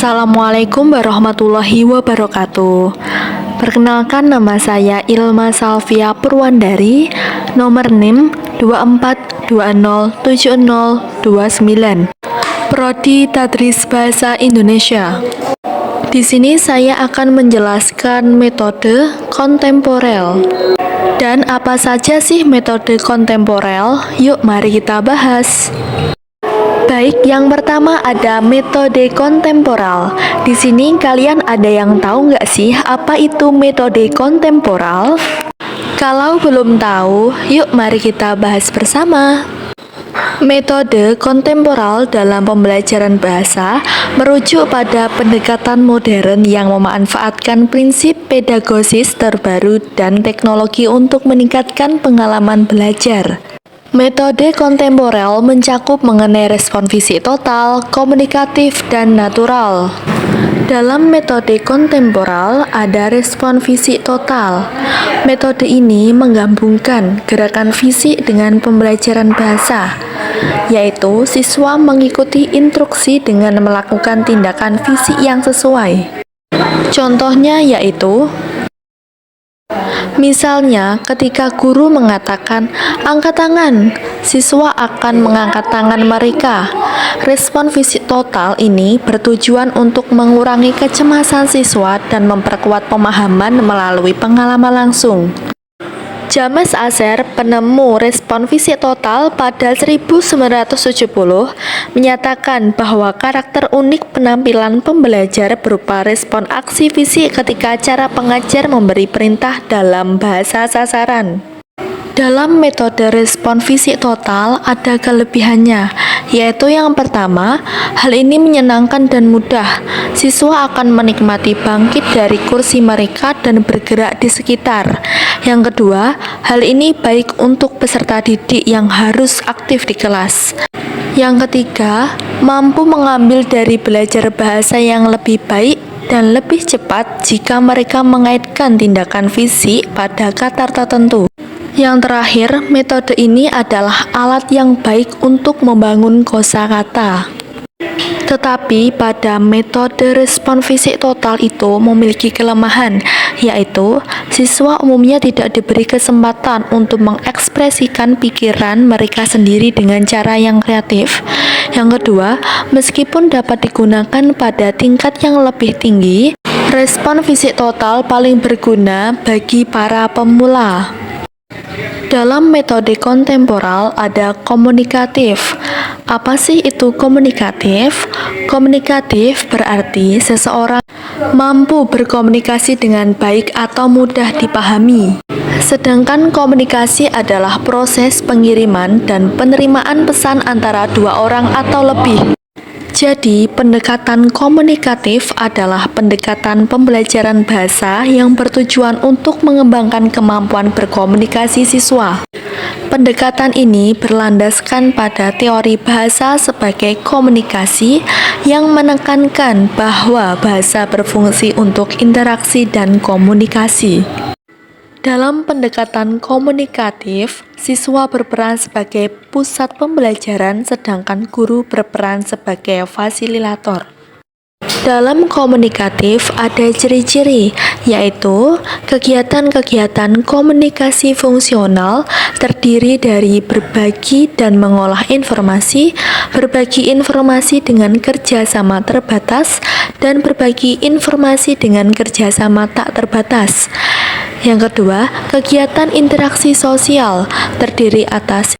Assalamualaikum warahmatullahi wabarakatuh. Perkenalkan, nama saya Ilma Salvia Purwandari, nomor NIM 24207029, Prodi Tadris Bahasa Indonesia. Di sini saya akan menjelaskan metode kontemporel. Dan apa saja sih metode kontemporel? Yuk mari kita bahas. Baik, yang pertama ada metode kontemporal. Di sini kalian ada yang tahu nggak sih apa itu metode kontemporal? Kalau belum tahu, yuk mari kita bahas bersama. Metode kontemporal dalam pembelajaran bahasa merujuk pada pendekatan modern yang memanfaatkan prinsip pedagogisis terbaru dan teknologi untuk meningkatkan pengalaman belajar. Metode kontemporer mencakup mengenai respon fisik total, komunikatif, dan natural. Dalam metode kontemporer ada respon fisik total. Metode ini menggabungkan gerakan fisik dengan pembelajaran bahasa, yaitu siswa mengikuti instruksi dengan melakukan tindakan fisik yang sesuai. Contohnya yaitu misalnya, ketika guru mengatakan angkat tangan, siswa akan mengangkat tangan mereka. Respon fisik total ini bertujuan untuk mengurangi kecemasan siswa dan memperkuat pemahaman melalui pengalaman langsung. James Asser, penemu respon fisik total pada 1970, menyatakan bahwa karakter unik penampilan pembelajar berupa respon aksi fisik ketika cara pengajar memberi perintah dalam bahasa sasaran. Dalam metode respon fisik total ada kelebihannya, yaitu yang pertama, hal ini menyenangkan dan mudah. Siswa akan menikmati bangkit dari kursi mereka dan bergerak di sekitar. Yang kedua, hal ini baik untuk peserta didik yang harus aktif di kelas. Yang ketiga, mampu mengambil dari belajar bahasa yang lebih baik dan lebih cepat jika mereka mengaitkan tindakan fisik pada kata tertentu. Yang terakhir, metode ini adalah alat yang baik untuk membangun kosakata. Tetapi pada metode respon fisik total itu memiliki kelemahan, yaitu siswa umumnya tidak diberi kesempatan untuk mengekspresikan pikiran mereka sendiri dengan cara yang kreatif. Yang kedua, meskipun dapat digunakan pada tingkat yang lebih tinggi, respon fisik total paling berguna bagi para pemula. Dalam metode kontemporer ada komunikatif. Apa sih itu komunikatif? Komunikatif berarti seseorang mampu berkomunikasi dengan baik atau mudah dipahami. Sedangkan komunikasi adalah proses pengiriman dan penerimaan pesan antara dua orang atau lebih. Jadi, pendekatan komunikatif adalah pendekatan pembelajaran bahasa yang bertujuan untuk mengembangkan kemampuan berkomunikasi siswa. Pendekatan ini berlandaskan pada teori bahasa sebagai komunikasi yang menekankan bahwa bahasa berfungsi untuk interaksi dan komunikasi. Dalam pendekatan komunikatif, siswa berperan sebagai pusat pembelajaran, sedangkan guru berperan sebagai fasilitator. Dalam komunikatif ada ciri-ciri, yaitu kegiatan-kegiatan komunikasi fungsional terdiri dari berbagi dan mengolah informasi, berbagi informasi dengan kerjasama terbatas, dan berbagi informasi dengan kerjasama tak terbatas. Yang kedua, kegiatan interaksi sosial terdiri atas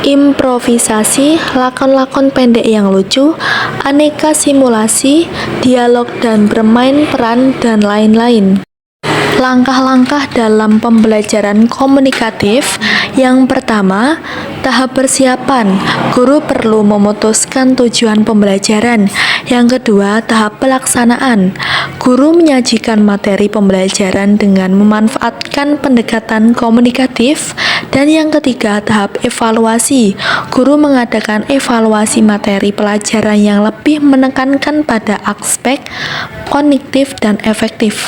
improvisasi, lakon-lakon pendek yang lucu, aneka simulasi, dialog dan bermain peran, dan lain-lain. Langkah-langkah dalam pembelajaran komunikatif. Yang pertama, tahap persiapan. Guru perlu memutuskan tujuan pembelajaran. Yang kedua, tahap pelaksanaan. Guru menyajikan materi pembelajaran dengan memanfaatkan pendekatan komunikatif. Dan yang ketiga, tahap evaluasi. Guru mengadakan evaluasi materi pelajaran yang lebih menekankan pada aspek kognitif dan efektif.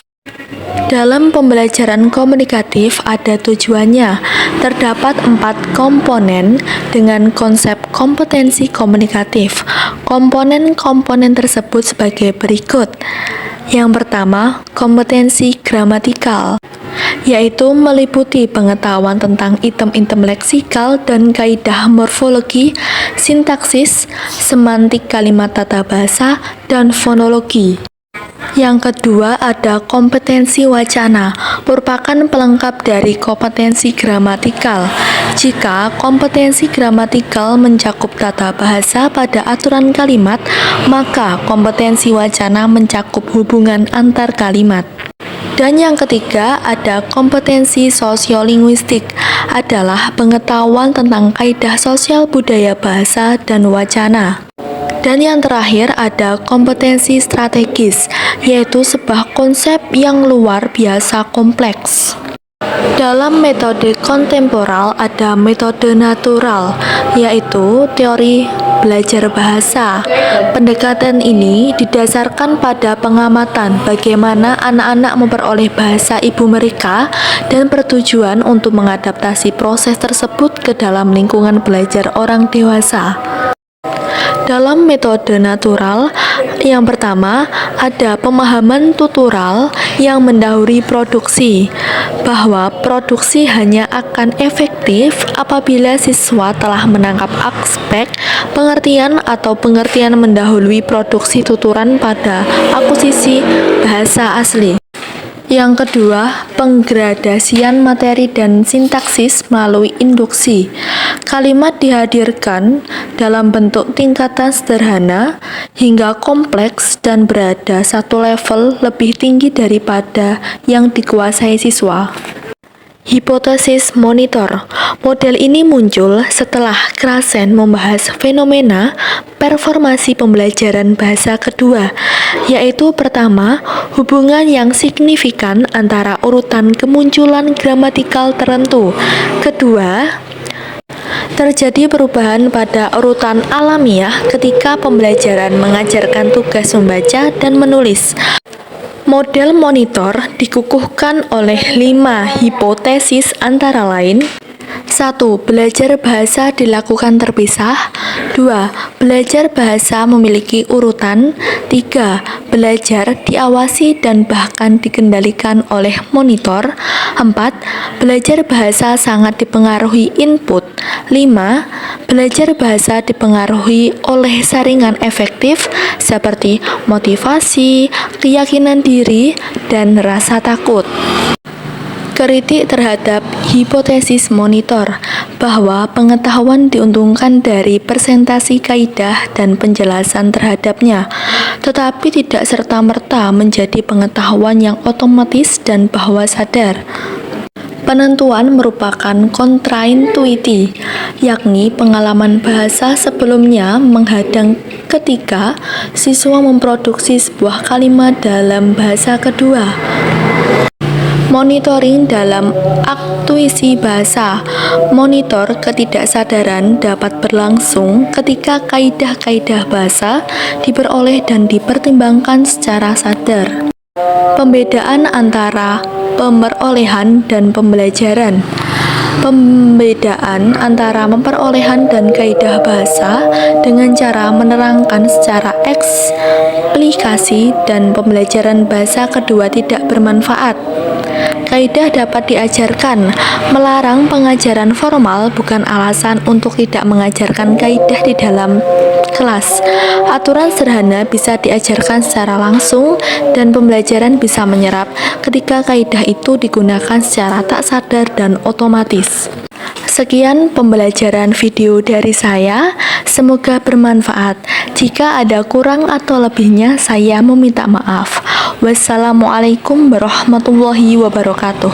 Dalam pembelajaran komunikatif ada tujuannya. Terdapat 4 komponen dengan konsep kompetensi komunikatif. Komponen-komponen tersebut sebagai berikut. Yang pertama, kompetensi gramatikal, yaitu meliputi pengetahuan tentang item-item leksikal dan kaidah morfologi, sintaksis, semantik kalimat tata bahasa, dan fonologi. Yang kedua ada kompetensi wacana, merupakan pelengkap dari kompetensi gramatikal. Jika kompetensi gramatikal mencakup tata bahasa pada aturan kalimat, maka kompetensi wacana mencakup hubungan antar kalimat. Dan yang ketiga ada kompetensi sosiolinguistik, adalah pengetahuan tentang kaidah sosial budaya bahasa dan wacana. Dan yang terakhir ada kompetensi strategis, yaitu sebuah konsep yang luar biasa kompleks. Dalam metode kontemporal ada metode natural, yaitu teori belajar bahasa. Pendekatan ini didasarkan pada pengamatan bagaimana anak-anak memperoleh bahasa ibu mereka dan bertujuan untuk mengadaptasi proses tersebut ke dalam lingkungan belajar orang dewasa. Dalam metode natural, yang pertama ada pemahaman tutoral yang mendahului produksi, bahwa produksi hanya akan efektif apabila siswa telah menangkap aspek pengertian atau pengertian mendahului produksi tuturan pada akuisisi bahasa asli. Yang kedua, penggradasian materi dan sintaksis melalui induksi. Kalimat dihadirkan dalam bentuk tingkatan sederhana hingga kompleks dan berada satu level lebih tinggi daripada yang dikuasai siswa. Hipotesis monitor. Model ini muncul setelah Krasen membahas fenomena performasi pembelajaran bahasa kedua, yaitu pertama, hubungan yang signifikan antara urutan kemunculan gramatikal tertentu. Kedua, terjadi perubahan pada urutan alamiah ketika pembelajaran mengajarkan tugas membaca dan menulis. Model monitor dikukuhkan oleh 5 hipotesis antara lain: 1. Belajar bahasa dilakukan terpisah. 2. Belajar bahasa memiliki urutan. 3. Belajar diawasi dan bahkan dikendalikan oleh monitor. 4. Belajar bahasa sangat dipengaruhi input. 5. Belajar bahasa dipengaruhi oleh saringan efektif seperti motivasi, keyakinan diri, dan rasa takut. Kritik terhadap hipotesis monitor, bahwa pengetahuan diuntungkan dari presentasi kaidah dan penjelasan terhadapnya, tetapi tidak serta-merta menjadi pengetahuan yang otomatis dan bahwa sadar. Penentuan merupakan kontraintuiti, yakni pengalaman bahasa sebelumnya menghadang ketika siswa memproduksi sebuah kalimat dalam bahasa kedua. Monitoring dalam aktuisi bahasa. Monitor ketidaksadaran dapat berlangsung ketika kaidah-kaidah bahasa diperoleh dan dipertimbangkan secara sadar. Pembedaan antara pemerolehan dan pembelajaran. Pembedaan antara memperolehan dan kaidah bahasa dengan cara menerangkan secara eksplikasi dan pembelajaran bahasa kedua tidak bermanfaat. Kaidah dapat diajarkan. Melarang pengajaran formal bukan alasan untuk tidak mengajarkan kaidah di dalam kelas. Aturan sederhana bisa diajarkan secara langsung dan pembelajaran bisa menyerap ketika kaidah itu digunakan secara tak sadar dan otomatis. Sekian pembelajaran video dari saya, semoga bermanfaat. Jika ada kurang atau lebihnya, saya meminta maaf. Wassalamualaikum warahmatullahi wabarakatuh.